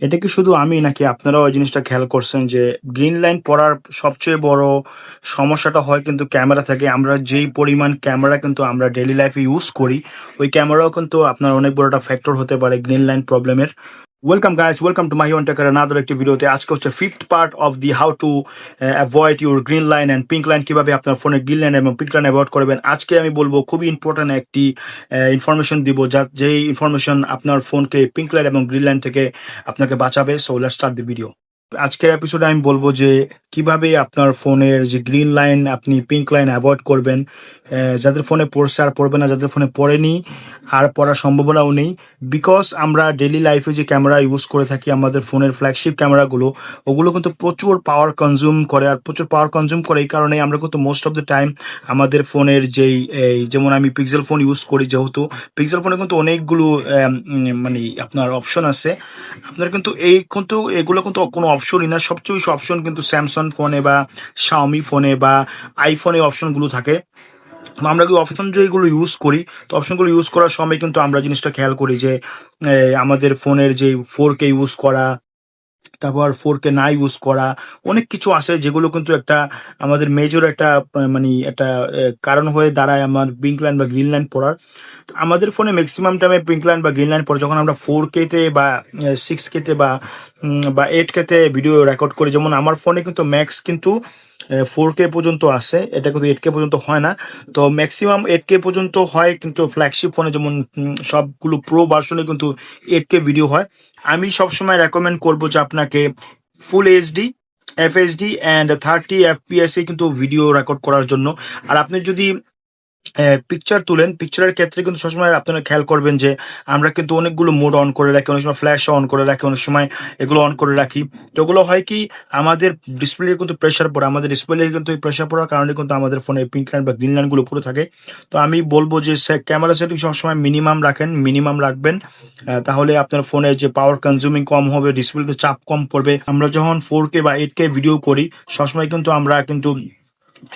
এটা কি শুধু আমি নাকি আপনারাও এই জিনিসটা খেয়াল করছেন যে গ্রিন লাইন পড়ার সবচেয়ে বড় সমস্যাটা হয় কিন্তু ক্যামেরা থেকে। আমরা যেই পরিমাণ ক্যামেরা কিন্তু আমরা ডেইলি লাইফে ইউজ করি, ওই ক্যামেরাও কিন্তু আপনার অনেক বড় একটা ফ্যাক্টর হতে পারে গ্রিন লাইন প্রবলেমের। Welcome guys, welcome to my one taker another একটি ভিডিওতে। আজকে হচ্ছে fifth part of the how to avoid your green line and pink line, কিভাবে আপনার ফোনে গ্রিন লাইন এবং পিঙ্ক লাইন অ্যাভয়েড করবেন। আজকে আমি বলবো খুবই ইম্পর্ট্যান্ট একটি ইনফরমেশন দিব, যেই ইনফরমেশন আপনার ফোনকে পিঙ্ক লাইন এবং গ্রিন লাইন থেকে আপনাকে বাঁচাবে। So let's start the video. আজকের এপিসোডে আমি বলবো যে কিভাবে আপনার ফোনের যে গ্রিন লাইন আপনি পিঙ্ক লাইন অ্যাভয়েড করবেন। যাদের ফোনে পড়ছে আর পড়বে না, যাদের ফোনে পড়েনি আর পড়ার সম্ভাবনাও নেই। বিকজ আমরা ডেলি লাইফে যে ক্যামেরা ইউজ করে থাকি, আমাদের ফোনের ফ্ল্যাগশিপ ক্যামেরাগুলো, ওগুলো কিন্তু প্রচুর পাওয়ার কনজিউম করে। আর প্রচুর পাওয়ার কনজিউম করে এই কারণে আমরা কিন্তু মোস্ট অফ দ্য টাইম আমাদের ফোনের যেমন আমি পিক্সেল ফোন ইউজ করি, যেহেতু পিক্সেল ফোনে কিন্তু অনেকগুলো মানে আপনার অপশন আছে। আপনার কিন্তু এগুলো কিন্তু কোনো অপশনই না। সবচেয়ে বেশি অপশন কিন্তু স্যামসাং ফোনে বা শাওমি ফোনে বা আইফোনে অপশনগুলো থাকে। আমরা কি অপশন যেগুলো ইউজ করি, তো অপশনগুলো ইউজ করার সময় কিন্তু আমরা জিনিসটা খেয়াল করি যে আমাদের ফোনের যে 4K ইউজ করা, তারপর 4K না ইউজ করা, অনেক কিছু আছে যেগুলো কিন্তু একটা আমাদের মেজর একটা মানে একটা কারণ হয়ে দাঁড়ায় আমার পিঙ্ক লাইন বা গ্রিন লাইন পড়ার। আমাদের ফোনে ম্যাক্সিমাম টাইমে পিঙ্ক লাইন বা গ্রিন লাইন পড়ে যখন আমরা 4K-তে বা 6K-তে বা 8K-তে ভিডিও রেকর্ড করি। যেমন আমার ফোনে কিন্তু ম্যাক্স কিন্তু 4K পর্যন্ত আসে, এটা কিন্তু 8K পর্যন্ত হয় না। তো ম্যাক্সিমাম 8K পর্যন্ত হয়, কিন্তু ফ্ল্যাগশিপ ফোনে যেমন সবগুলো প্রো ভার্সনে কিন্তু 8K ভিডিও হয়। আমি সবসময় রেকমেন্ড করবো যে আপনাকে full HD, FHD and 30 FPS কিন্তু ভিডিও রেকর্ড করার জন্য। আর আপনি যদি পিকচার তুলেন, পিকচারের ক্ষেত্রে কিন্তু সবসময় আপনারা খেয়াল করবেন যে আমরা কিন্তু অনেকগুলো মোড অন করে রাখি, অনেক সময় ফ্ল্যাশ অন করে রাখি, অনেক সময় এগুলো অন করে রাখি। তো ওগুলো হয় কি, আমাদের ডিসপ্লে কিন্তু প্রেশার পড়ে, আমাদের ডিসপ্লে কিন্তু এই প্রেশার পড়ার কারণে কিন্তু আমাদের ফোনে পিঙ্ক লাইন বা গ্রিন লাইনগুলো পুরো থাকে। তো আমি বলবো যে ক্যামেরা সেটিং সবসময় মিনিমাম রাখেন, মিনিমাম রাখবেন। তাহলে আপনার ফোনে যে পাওয়ার কনজিউমিং কম হবে, ডিসপ্লেতে চাপ কম পড়বে। আমরা যখন 4K বা 8K ভিডিও করি, সবসময় কিন্তু আমরা কিন্তু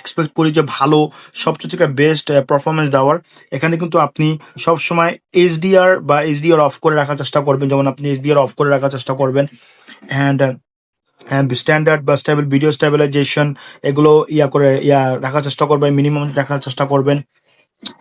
এক্সপেক্ট করি যে ভালো, সবচেয়ে থেকে বেস্ট পারফরমেন্স দেওয়ার। এখানে কিন্তু আপনি সবসময় এইচডিআর অফ করে রাখার চেষ্টা করবেন। যেমন আপনি এইচডিআর অফ করে রাখার চেষ্টা করবেন। অ্যান্ড স্ট্যান্ডার্ড বা স্টেবল ভিডিও স্টেবিলাইজেশন, এগুলো রাখার চেষ্টা করবেন, মিনিমাম রাখার চেষ্টা করবেন।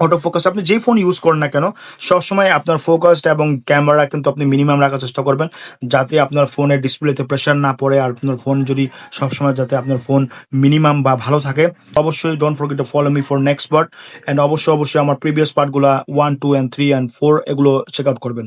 অটো ফোকাস, আপনি যেই ফোন ইউজ করেন না কেন, সবসময় আপনার ফোকাসড এবং ক্যামেরা কিন্তু আপনি মিনিমাম রাখার চেষ্টা করবেন, যাতে আপনার ফোনের ডিসপ্লেতে প্রেশার না পড়ে। আর আপনার ফোন যদি সবসময় যাতে আপনার ফোন মিনিমাম বা ভালো থাকে। অবশ্যই don't forget to follow me for next part, and অবশ্যই আমার প্রিভিয়াস পার্টগুলো 1, 2 and 3 and 4 এগুলো চেক আউট করবেন।